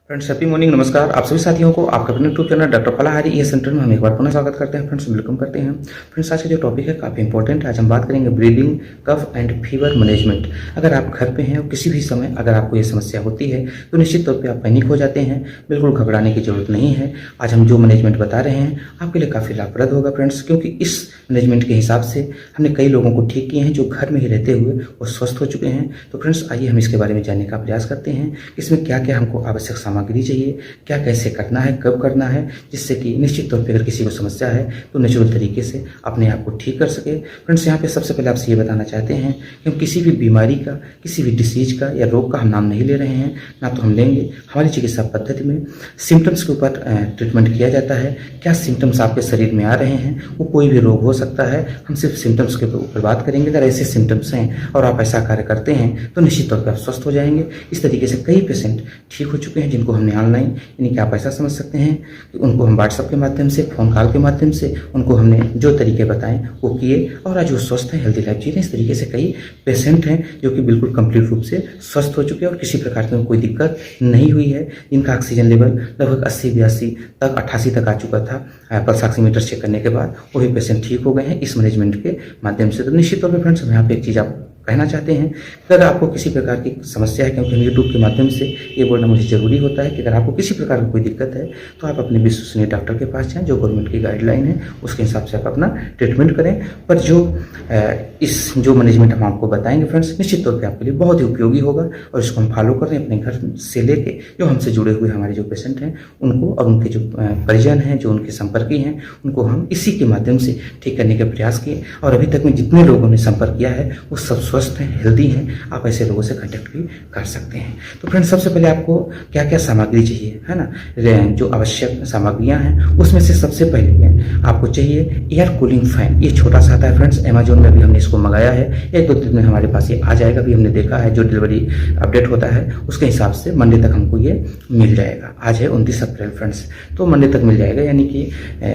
Friends happy morning, नमस्कार आप सभी साथियों को आपका अपने यूट्यूब चैनल डॉक्टर फलाहारी ये सेंटर में हम एक बार पुनः स्वागत करते हैं। फ्रेंड्स वेलकम करते हैं। फ्रेंड्स आज का जो टॉपिक है काफ़ी इंपॉर्टेंट है। आज हम बात करेंगे breathing, cough and fever management. अगर आप घर पे हैं और किसी भी समय अगर आपको ये समस्या होती है तो निश्चित तौर पर आप पैनिक हो जाते हैं। बिल्कुल घबराने की जरूरत नहीं है। आज हम जो मैनेजमेंट बता रहे हैं आपके लिए काफ़ी लाभप्रद होगा फ्रेंड्स, क्योंकि इस मैनेजमेंट के हिसाब से हमने कई लोगों को ठीक किए हैं जो घर में ही रहते हुए वो स्वस्थ हो चुके हैं। तो फ्रेंड्स आइए हम इसके बारे में जानने का प्रयास करते हैं कि इसमें क्या क्या हमको आवश्यक सामग्री चाहिए, क्या कैसे करना है, कब करना है, जिससे कि निश्चित तौर पे अगर किसी को समस्या है तो नेचुरल तरीके से अपने आप को ठीक कर सके। फ्रेंड्स यहाँ पे सबसे पहले आपसे ये बताना चाहते हैं कि हम किसी भी बीमारी का, किसी भी डिसीज का या रोग का हम नाम नहीं ले रहे हैं, ना तो हम लेंगे। हमारी चिकित्सा पद्धति में सिम्टम्स के ऊपर ट्रीटमेंट किया जाता है। क्या सिम्टम्स आपके शरीर में आ रहे हैं, वो कोई भी रोग हो सकता है, हम सिर्फ सिम्टम्स के ऊपर बात करेंगे। अगर ऐसे सिम्टम्स हैं और आप ऐसा कार्य करते हैं तो निश्चित तौर पर आप स्वस्थ हो जाएंगे। इस तरीके से कई पेशेंट ठीक हो चुके हैं जिनको हमने ऑनलाइन, यानी कि आप ऐसा समझ सकते हैं कि उनको हम व्हाट्सएप के माध्यम से, फ़ोन कॉल के माध्यम से उनको हमने जो तरीके बताएं वो किए और आज वो स्वस्थ हैं, हेल्दी लाइफ जी रहे हैं। इस तरीके से कई पेशेंट हैं जो कि बिल्कुल कंप्लीट रूप से स्वस्थ हो चुके हैं और किसी प्रकार की कोई दिक्कत नहीं हुई है। इनका ऑक्सीजन लेवल लगभग 80-82 तक 88 तक आ चुका था पल्स ऑक्सीमीटर चेक करने के बाद। वही पेशेंट ठीक हो गए हैं इस मैनेजमेंट के माध्यम से। तो निश्चित तौर पर फ्रेंड्स हम यहाँ पे एक चीज़ आप कहना चाहते हैं कि अगर आपको किसी प्रकार की समस्या है, क्योंकि हम यूट्यूब के माध्यम से ये बोलना मुझे ज़रूरी होता है कि अगर आपको किसी प्रकार की कोई दिक्कत है तो आप अपने विश्वसनीय डॉक्टर के पास जाएं, जो गवर्नमेंट की गाइडलाइन है उसके हिसाब से आप अपना ट्रीटमेंट करें। पर जो मैनेजमेंट हम आपको बताएंगे फ्रेंड्स, निश्चित तौर पर आपके लिए बहुत ही उपयोगी होगा और इसको हम फॉलो करें अपने घर से लेके जो हमसे जुड़े हुए हमारे जो पेशेंट हैं उनको और उनके जो परिजन हैं, जो उनके संपर्की हैं, उनको हम इसी के माध्यम से ठीक करने का प्रयास किए। और अभी तक में जितने लोगों ने संपर्क किया है वो सब स्वस्थ हैं, हेल्दी हैं। आप ऐसे लोगों से कांटेक्ट भी कर सकते हैं। तो फ्रेंड्स सबसे पहले आपको क्या क्या सामग्री चाहिए, है ना, जो आवश्यक सामग्रियां हैं उसमें से सबसे पहले आपको चाहिए एयर कूलिंग फैन। ये छोटा सा आता है फ्रेंड्स, अमेजोन में भी हमने इसको मंगाया है। 1-2 दिन में हमारे पास ये आ जाएगा। भी हमने देखा है जो डिलीवरी अपडेट होता है उसके हिसाब से मंडे तक हमको ये मिल जाएगा। आज है 29 अप्रैल फ्रेंड्स, तो मंडे तक मिल जाएगा, यानी कि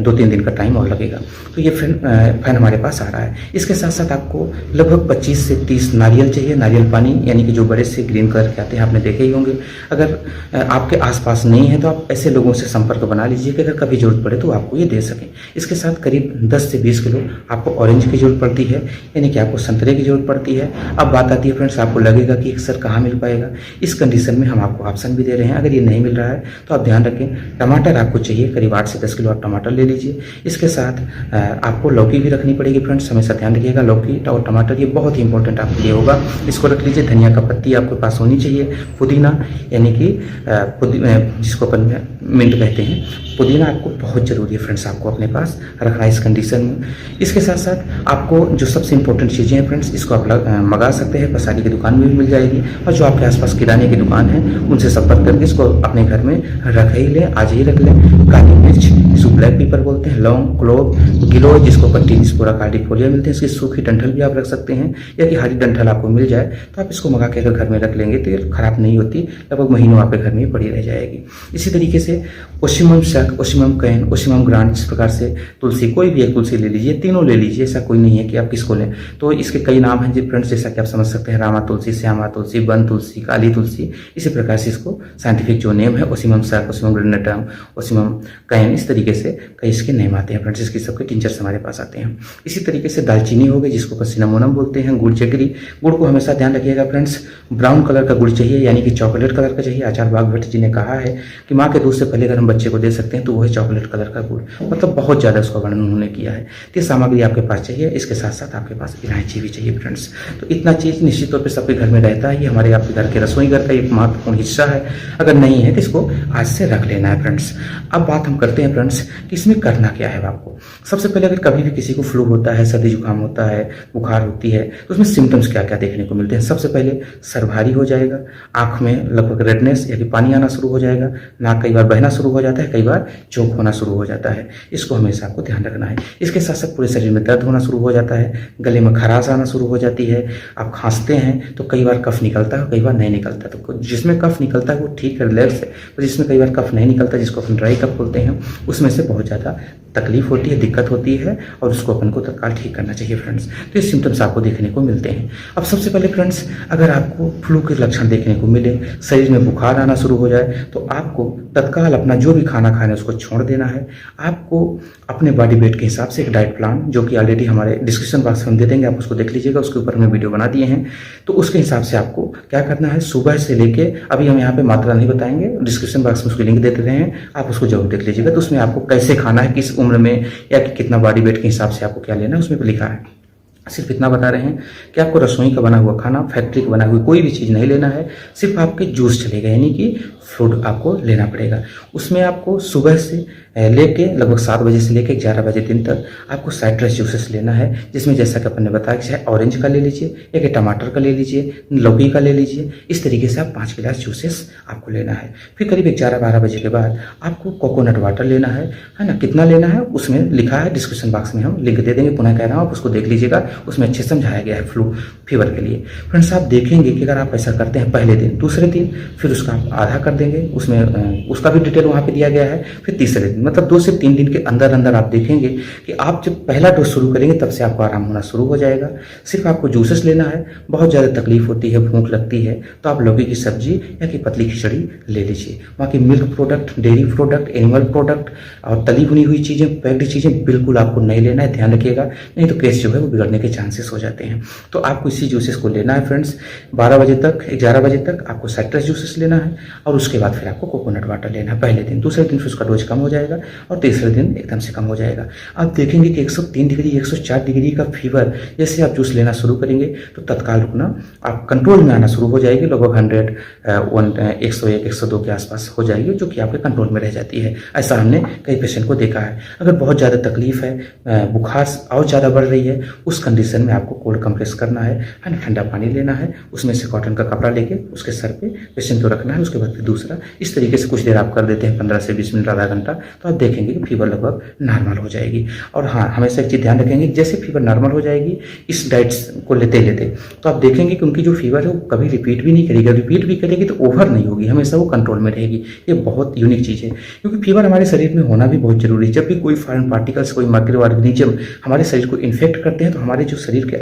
2-3 दिन का टाइम और लगेगा। तो ये फैन हमारे पास आ रहा है। इसके साथ साथ आपको लगभग 25 से 30 नारियल चाहिए। नारियल पानी, यानी कि जो बड़े से ग्रीन कलर के आते हैं, आपने देखे ही होंगे। अगर आपके आसपास नहीं है तो आप ऐसे लोगों से संपर्क बना लीजिए कि अगर कभी जरूरत पड़े तो आपको ये दे सकें। इसके साथ करीब 10 से 20 किलो आपको ऑरेंज की जरूरत पड़ती है, यानी कि आपको संतरे की जरूरत पड़ती है। अब बात आती है फ्रेंड्स, आपको लगेगा कि सर कहाँ मिल पाएगा। इस कंडीशन में हम आपको ऑप्शन भी दे रहे हैं। अगर ये नहीं मिल रहा है तो आप ध्यान रखें, टमाटर आपको चाहिए, करीब 8 से 10 किलो आप टमाटर ले लीजिए। इसके साथ आपको लौकी भी रखनी पड़ेगी फ्रेंड्स, हमेशा ध्यान रखिएगा। लौकी और टमाटर ये बहुत ही इंपॉर्टेंट आपके लिए होगा, इसको रख लीजिए। धनिया का पत्ती आपके पास होनी चाहिए। पुदीना, यानी कि जिसको अपन मिंट कहते हैं, पुदीना आपको बहुत ज़रूरी है फ्रेंड्स, आपको अपने पास रखना है इस कंडीशन में। इसके साथ साथ आपको जो सबसे इंपॉर्टेंट चीज़ें हैं फ्रेंड्स, इसको आप मंगा सकते हैं, पसारी की दुकान में भी मिल जाएगी। और जो आपके आसपास किराने की दुकान है उनसे संपर्क करके इसको अपने घर में रख ही लें, आज ही रख लें। काली मिर्च, जिसको ब्लैक पेपर बोलते हैं, लौंग, क्लोव, गिलोय, जिसको पट्टीनिस्पोरा कार्डिफोलिया मिलते हैं, इसकी सूखी डंठल भी आप रख सकते हैं, या कि हरी डंठल आपको मिल जाए तो आप इसको मंगा के अगर घर में रख लेंगे तो ये खराब नहीं होती, लगभग महीनों आपके घर में पड़ी रह जाएगी। इसी तरीके से ओसिमम शक, ओसिमम कैन, ओसिमम ग्रांड, इस प्रकार से तुलसी, कोई भी एक तुलसी ले लीजिए, तीनों ले लीजिए, ऐसा कोई नहीं है कि आप किसको लें। तो इसके कई नाम हैं जी फ्रेंड्स, जैसा कि आप समझ सकते हैं, रामा तुलसी, श्यामा तुलसी, वन तुलसी, काली तुलसी। इसी प्रकार से इसको साइंटिफिक जो नेम है ओसिमम शक, ओसिमम ग्रेनेटम, ओसिमम कैन, इस तरीके से कई इसके नेम आते हैं फ्रेंड्स। इसके सबके टिंचर्स हमारे पास आते हैं। इसी तरीके से दालचीनी हो गई, जिसको सिनामोनम बोलते हैं। गुड़ जगरी, गुड़ को हमेशा ध्यान रखिएगा फ्रेंड्स, ब्राउन कलर का गुड़ चाहिए, यानी कि चॉकलेट कलर का चाहिए। आचार्य बाघभट्ट जी ने कहा है कि माँ के दूध से पहले अगर हम बच्चे को दे सकते हैं तो वो है चॉकलेट कलर का गुड़, मतलब बहुत ज़्यादा उसका वर्णन उन्होंने किया है। तो ये सामग्री आपके पास चाहिए। इसके साथ साथ आपके पास इलायची भी चाहिए फ्रेंड्स। तो इतना चीज़ निश्चित तौर पर सबके घर में रहता है, ये हमारे आपके घर के रसोई घर का एक महत्वपूर्ण हिस्सा है। अगर नहीं है तो इसको आज से रख लेना है फ्रेंड्स। अब बात हम करते हैं फ्रेंड्स कि इसमें करना क्या है आपको। सबसे पहले अगर कभी भी किसी को फ्लू होता है, सर्दी जुकाम होता है, बुखार होती है, तो उसमें सिम्टम्स क्या क्या देखने को मिलते हैं। सबसे पहले सर भारी हो जाएगा, आँख में लगभग रेडनेस, यानी पानी आना शुरू हो जाएगा, नाक कई बार बहना शुरू हो जाता है, कई बार चोक होना शुरू हो जाता है। इसको हमेशा आपको ध्यान रखना है। इसके साथ साथ पूरे शरीर में दर्द होना शुरू हो जाता है, गले में खराश आना शुरू हो जाती है। आप खांसते हैं तो कई बार कफ निकलता है, कई बार नहीं निकलता। तो जिसमें कफ निकलता है वो ठीक है, रिलैक्स है, और जिसमें कई बार कफ नहीं निकलता, जिसको अपन ड्राई कफ बोलते हैं, उसमें से बहुत ज़्यादा तकलीफ होती है, दिक्कत होती है, और उसको अपन को तत्काल ठीक करना चाहिए फ्रेंड्स। तो ये सिम्टम्स आपको देखने को मिलते हैं। अब सबसे पहले फ्रेंड्स, अगर आपको फ्लू के लक्षण देखने को मिले, शरीर में बुखार आना शुरू हो जाए, तो आपको तत्काल अपना जो भी खाना खाना है उसको छोड़ देना है। आपको अपने बॉडी वेट के हिसाब से एक डाइट प्लान, जो कि ऑलरेडी हमारे डिस्क्रिप्शन बॉक्स में हम दे देंगे, आप उसको देख लीजिएगा, उसके ऊपर हमने वीडियो बना दिए हैं। तो उसके हिसाब से आपको क्या करना है, सुबह से लेके, अभी हम यहाँ पे मात्रा नहीं बताएंगे, डिस्क्रिप्शन बॉक्स में उसकी लिंक दे रहे हैं, आप उसको जरूर देख लीजिएगा। तो उसमें आपको कैसे खाना है, किस उम्र में, या कि कितना बॉडी वेट के हिसाब से आपको क्या लेना है, उसमें लिखा है। सिर्फ इतना बता रहे हैं कि आपको रसोई का बना हुआ खाना, फैक्ट्री का बना हुआ कोई भी चीज़ नहीं लेना है, सिर्फ आपके जूस चलेगा, यानी कि फ्रूट आपको लेना पड़ेगा। उसमें आपको सुबह से लेके लगभग 7 बजे से लेके 11 बजे दिन तक आपको साइट्रस जूसेस लेना है, जिसमें जैसा कि अपन ने बताया, चाहे ऑरेंज का ले लीजिए, या कि टमाटर का ले लीजिए, लौकी का ले लीजिए। इस तरीके से आप 5 गिलास जूसेस आपको लेना है। फिर करीब 11-12 बजे के बाद आपको कोकोनट वाटर लेना है ना। कितना लेना है उसमें लिखा है, डिस्क्रिप्शन बॉक्स में हम लिंक दे देंगे, पुनः कह रहा हूँ, आप उसको देख लीजिएगा, उसमें अच्छे समझाया गया है फ्लू फीवर के लिए। फ्रेंड्स, आप देखेंगे कि अगर आप ऐसा करते हैं पहले दिन, दूसरे दिन फिर उसका आप आधा कर देंगे, उसमें उसका भी डिटेल वहाँ पे दिया गया है। फिर तीसरे दिन, मतलब 2 से 3 दिन के अंदर अंदर आप देखेंगे कि आप जब पहला डोज शुरू करेंगे तब से आपको आराम होना शुरू हो जाएगा। सिर्फ आपको जूसेस लेना है। बहुत ज़्यादा तकलीफ होती है, भूख लगती है, तो आप लौकी की सब्जी या कि पतली खिचड़ी ले लीजिए। बाकी milk product, dairy product, animal product और तली भुनी हुई चीज़ें, पैक्ड चीज़ें बिल्कुल आपको नहीं लेना है, ध्यान रखिएगा, नहीं तो केस जो है वो बिगड़ने के चांसेस हो जाते हैं। तो आपको इसी जूसेस को लेना है फ्रेंड्स। 12 बजे तक, 11 बजे तक आपको साइट्रस जूसेस लेना है, और उसके बाद फिर आपको कोकोनट वाटर लेना है पहले दिन। दूसरे दिन फिर उसका डोज कम हो जाएगा, और तीसरे दिन एकदम से कम हो जाएगा। आप देखेंगे कि 103 डिग्री, 104 डिग्री का फीवर जैसे आप जूस लेना शुरू करेंगे तो तत्काल रुकना, आप कंट्रोल में आना शुरू हो जाएगी। लगभग 101, 102 के आसपास हो जाएगी, जो कि आपके कंट्रोल में रह जाती है। ऐसा हमने कई पेशेंट को देखा है। अगर बहुत ज़्यादा तकलीफ है, बुखार और ज़्यादा बढ़ रही है, उस कंडीशन में आपको कोल्ड कंप्रेस करना है ना, ठंडा पानी लेना है, उसमें से कॉटन का कपड़ा लेके उसके सर पे पेशेंट को रखना है। उसके बाद फिर दूसरा, इस तरीके से कुछ देर आप कर देते हैं, 15 से 20 मिनट, आधा घंटा, तो आप देखेंगे कि फीवर लगभग नॉर्मल हो जाएगी। और हाँ, हमेशा एक चीज़ ध्यान रखेंगे, जैसे फीवर नॉर्मल हो जाएगी इस डाइट्स को लेते लेते, तो आप देखेंगे कि उनकी जो फीवर है वो कभी रिपीट भी नहीं करेगी। रिपीट भी करेगी तो ओवर नहीं होगी, हमेशा वो कंट्रोल में रहेगी। ये बहुत यूनिक चीज़ है, क्योंकि फीवर हमारे शरीर में होना भी बहुत जरूरी है। जब भी कोई फॉरेन पार्टिकल्स, कोई माइक्रो ऑर्गेनिज्म हमारे शरीर को इन्फेक्ट करते हैं, तो हमारे जो शरीर के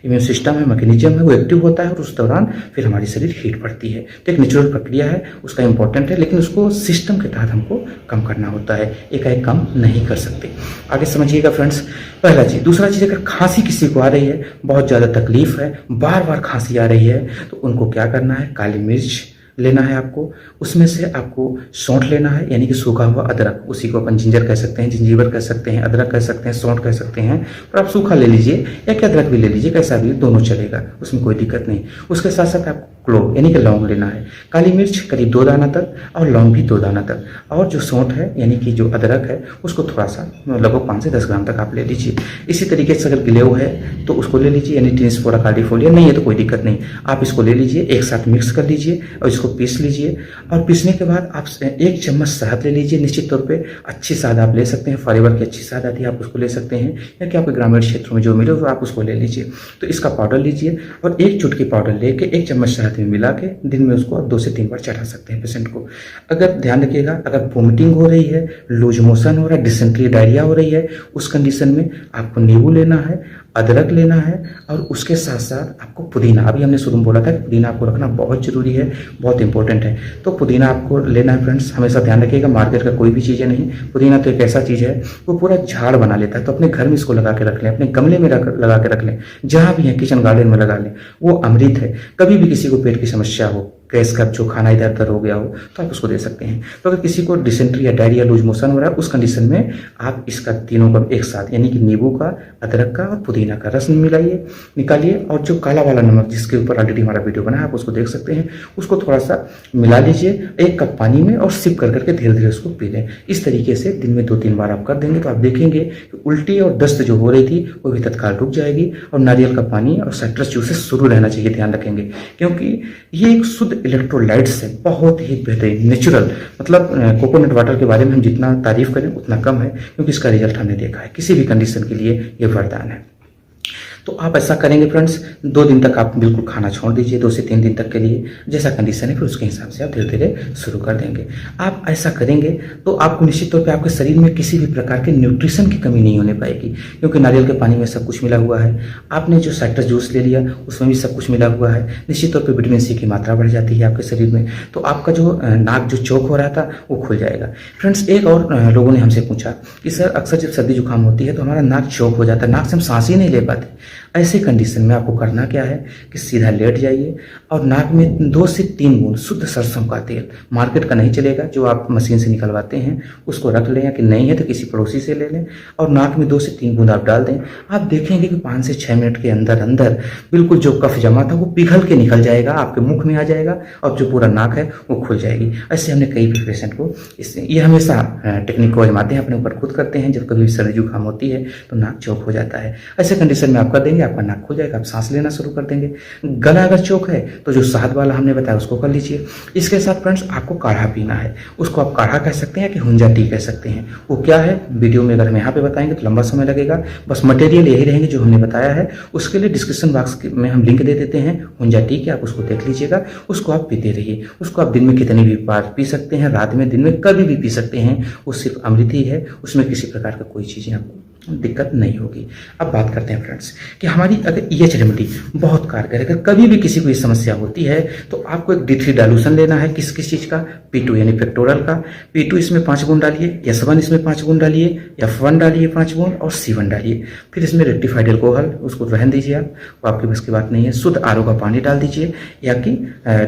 इम्यून सिस्टम है, मैकेनिज्म है, वो एक्टिव होता है, और उस दौरान फिर हमारी शरीर हीट पड़ती है। तो एक नेचुरल प्रक्रिया है, उसका इंपॉर्टेंट है, लेकिन उसको सिस्टम के तहत हमको कम करना होता है, एकाएक कम नहीं कर सकते। आगे समझिएगा फ्रेंड्स, पहला चीज़। दूसरा चीज़, अगर खांसी किसी को आ रही है, बहुत ज़्यादा तकलीफ है, बार बार खांसी आ रही है, तो उनको क्या करना है, काली मिर्च लेना है आपको। उसमें से आपको सौंठ लेना है, यानी कि सूखा हुआ अदरक, उसी को अपन जिंजर कह सकते हैं, जिंजीवर कह सकते हैं, अदरक कह सकते हैं, सौंठ कह सकते हैं, और आप सूखा ले लीजिए या कि अदरक भी ले लीजिए, कैसा भी, दोनों चलेगा, उसमें कोई दिक्कत नहीं। उसके साथ साथ आपको क्लोव यानी कि लौंग लेना है। काली मिर्च करीब 2 दाना तक, और लौंग भी 2 दाना तक, और जो सौंठ है यानी कि जो अदरक है उसको थोड़ा सा, लगभग 5 से 10 ग्राम तक आप ले लीजिए। इसी तरीके से अगर गिलेव है तो उसको ले लीजिए, यानी टिनिस्फोरा कार्डिफोलिया, नहीं है तो कोई दिक्कत नहीं, आप इसको ले लीजिए, एक साथ मिक्स कर लीजिए और इसको पीस लीजिए। और पीसने के बाद आप 1 चम्मच शहद ले लीजिए। निश्चित तौर पे अच्छी शहद आप ले सकते हैं, फॉरेवर की अच्छी शहद आती है, आप उसको ले सकते हैं, या कि आपके ग्रामीण क्षेत्रों में जो मिले तो आप उसको ले लीजिए। तो इसका पाउडर लीजिए, और 1 चुटकी पाउडर लेके 1 चम्मच शहद में मिला के दिन में उसको 2 से 3 बार चढ़ा सकते हैं पेशेंट को। अगर ध्यान रखिएगा, अगर वोमिटिंग हो रही है, लूज मोशन हो रहा है, डिसेंट्री, डायरिया हो रही है, उस कंडीशन में आपको नींबू लेना है, अदरक लेना है, और उसके साथ साथ आपको पुदीना, अभी हमने शुरू में बोला था कि पुदीना आपको रखना बहुत जरूरी है, बहुत इंपॉर्टेंट है। तो पुदीना आपको लेना है फ्रेंड्स। हमेशा ध्यान रखिएगा, मार्केट का कोई भी चीज़ें नहीं, पुदीना तो एक ऐसा चीज़ है वो पूरा झाड़ बना लेता है। तो अपने घर में इसको लगा के रख लें, अपने गमले में लगा के रख लें, जहाँ भी है किचन गार्डन में लगा लें, वो अमृत है। कभी भी किसी को पेट की समस्या हो, गैस का जो खाना इधर उधर हो गया हो, तो आप उसको दे सकते हैं। तो अगर किसी को डिसेंट्री या डायरिया, लूज मोशन हो रहा है, उस कंडीशन में आप इसका तीनों का एक साथ, यानी कि नींबू का, अदरक का और पुदीना का रस मिलाइए, निकालिए, और जो काला वाला नमक जिसके ऊपर ऑलरेडी हमारा वीडियो बना है आप उसको देख सकते हैं, उसको थोड़ा सा मिला लीजिए 1 कप पानी में, और सिप कर करके धीरे धीरे उसको पी लें। इस तरीके से दिन में 2-3 बार आप कर देंगे तो आप देखेंगे कि उल्टी और दस्त जो हो रही थी वो भी तत्काल रुक जाएगी। और नारियल का पानी और साइट्रस जूसेस शुरू रहना चाहिए, ध्यान रखेंगे, क्योंकि ये एक शुद्ध शुद्ध इलेक्ट्रोलाइट्स से बहुत ही बेहतरीन नेचुरल, मतलब कोकोनट वाटर के बारे में हम जितना तारीफ करें उतना कम है, क्योंकि इसका रिजल्ट हमने देखा है। किसी भी कंडीशन के लिए ये वरदान है। तो आप ऐसा करेंगे फ्रेंड्स, 2 दिन तक आप बिल्कुल खाना छोड़ दीजिए, 2 से 3 दिन तक के लिए, जैसा कंडीशन है फिर उसके हिसाब से आप धीरे धीरे शुरू कर देंगे। आप ऐसा करेंगे तो आपको निश्चित तौर पे आपके शरीर में किसी भी प्रकार के न्यूट्रिशन की कमी नहीं होने पाएगी, क्योंकि नारियल के पानी में सब कुछ मिला हुआ है। आपने जो साइट्रस जूस ले लिया उसमें भी सब कुछ मिला हुआ है। निश्चित तौर पर विटामिन सी की मात्रा बढ़ जाती है आपके शरीर में, तो आपका जो नाक जो चौक हो रहा था वो खुल जाएगा। फ्रेंड्स, एक और लोगों ने हमसे पूछा कि सर अक्सर जब सर्दी जुकाम होती है तो हमारा नाक चौक हो जाता है, नाक से हम सांस ही नहीं ले पाते। ऐसे कंडीशन में आपको करना क्या है कि सीधा लेट जाइए और नाक में 2 से 3 बूंद शुद्ध सरसों का तेल, मार्केट का नहीं चलेगा, जो आप मशीन से निकलवाते हैं उसको रख लें, या कि नहीं है तो किसी पड़ोसी से ले लें और नाक में 2 से 3 बूंद आप डाल दें। आप देखेंगे कि 5 से 6 मिनट के अंदर अंदर बिल्कुल जो कफ जमा था वो पिघल के निकल जाएगा, आपके मुख में आ जाएगा और जो पूरा नाक है वो खुल जाएगी। ऐसे हमने कई पेशेंट को ये हमेशा टेक्निक को आजमाते हैं, अपने ऊपर खुद करते हैं। जब कभी सर्दी जुकाम होती है तो नाक चौक हो जाता है, ऐसे कंडीशन में आप कर देंगे, आपका नाक खुल जाएगा, आप सांस लेना शुरू कर देंगे। गला अगर चौक है तो जो शहद वाला हमने बताया उसको कर लीजिए। इसके साथ फ्रेंड्स आपको काढ़ा पीना है, उसको आप काढ़ा कह सकते हैं कि हुंजा टी कह सकते हैं। वो क्या है वीडियो में अगर हम यहाँ पे बताएंगे तो लंबा समय लगेगा, बस मटेरियल यही रहेंगे जो हमने बताया है। उसके लिए डिस्क्रिप्शन बॉक्स में हम लिंक दे देते हैं हुंजा टी के, आप उसको देख लीजिएगा, उसको आप पीते रहिए। उसको आप दिन में कितनी भी बार पी सकते हैं, रात में, दिन में, कभी भी पी सकते हैं। वो सिर्फ अमृत ही है, उसमें किसी प्रकार का कोई चीज़ें आपको दिक्कत नहीं होगी। अब बात करते हैं फ्रेंड्स कि हमारी अगर EH रेमेडी बहुत कारगर है, अगर कभी भी किसी को ये समस्या होती है तो आपको एक D3 डाइल्यूशन लेना है। किस किस चीज़ का? P2 यानी पेक्टोरल का। P2 इसमें 5 बूंद डालिए, S1 इसमें 5 बूंद डालिए, F1 डालिए 5 बूंद और C1 डालिए। फिर इसमें रेक्टिफाइड एल्कोहल, उसको रहने दीजिए आप, वो आपके बस की बात नहीं है। शुद्ध RO का पानी डाल दीजिए या कि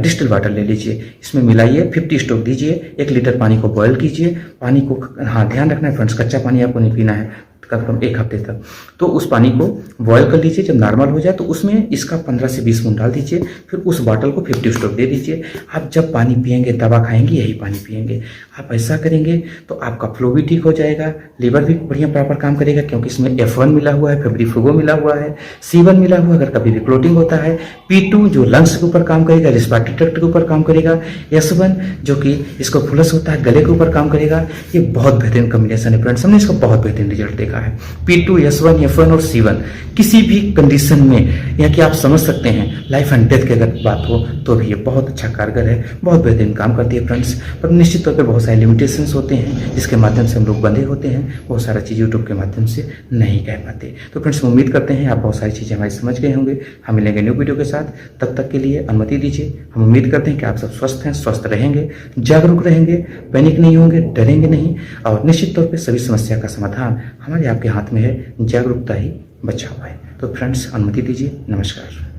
डिस्टिल वाटर ले लीजिए, इसमें मिलाइए, 50 स्ट्रोक दीजिए, 1 लीटर पानी को बॉयल कीजिए। पानी को हाँ ध्यान रखना है फ्रेंड्स, कच्चा पानी आपको नहीं पीना है कम से कम 1 हफ्ते तक। तो उस पानी को बॉयल कर लीजिए, जब नॉर्मल हो जाए तो उसमें इसका 15 से 20 बूंद डाल दीजिए। फिर उस बॉटल को 50 स्ट्रोक दे दीजिए। आप जब पानी पिएंगे, दवा खाएंगे, यही पानी पिएंगे। आप ऐसा करेंगे तो आपका फ्लो भी ठीक हो जाएगा, लिवर भी बढ़िया प्रॉपर काम करेगा, क्योंकि इसमें F1 मिला हुआ है, फेब्रिफुगो मिला हुआ है, C1 मिला हुआ है अगर कभी भी क्लोटिंग होता है, P2 जो लंग्स के ऊपर काम करेगा, रिस्पिरेटरी ट्रैक्ट के ऊपर काम करेगा, S1 जो कि इसको फुलस होता है, गले के ऊपर काम करेगा। ये बहुत बेहतरीन कॉम्बिनेशन है फ्रेंड्स, हमने इसका बहुत बेहतरीन रिजल्ट देखा है। P2, S1, F1 और C1 किसी भी कंडीशन में, या कि आप समझ सकते हैं लाइफ एंड डेथ की अगर बात हो तो भी ये बहुत अच्छा कारगर है, बहुत बेहतरीन काम करती है फ्रेंड्स। पर निश्चित तौर पे बहुत सारे लिमिटेशंस होते हैं जिसके माध्यम से हम लोग बंधे होते हैं, बहुत सारा चीज़ यूट्यूब के माध्यम से नहीं कह पाते। तो फ्रेंड्स उम्मीद करते हैं आप बहुत सारी चीज़ें हमारी समझ गए होंगे। हम मिलेंगे न्यू वीडियो के साथ, तब तक के लिए अनुमति दीजिए। हम उम्मीद करते हैं कि आप सब स्वस्थ हैं, स्वस्थ रहेंगे, जागरूक रहेंगे, पैनिक नहीं होंगे, डरेंगे नहीं, और निश्चित तौर पर सभी समस्या का समाधान हमारे आपके हाथ में है। जागरूकता ही बचाव है। तो फ्रेंड्स अनुमति दीजिए, नमस्कार।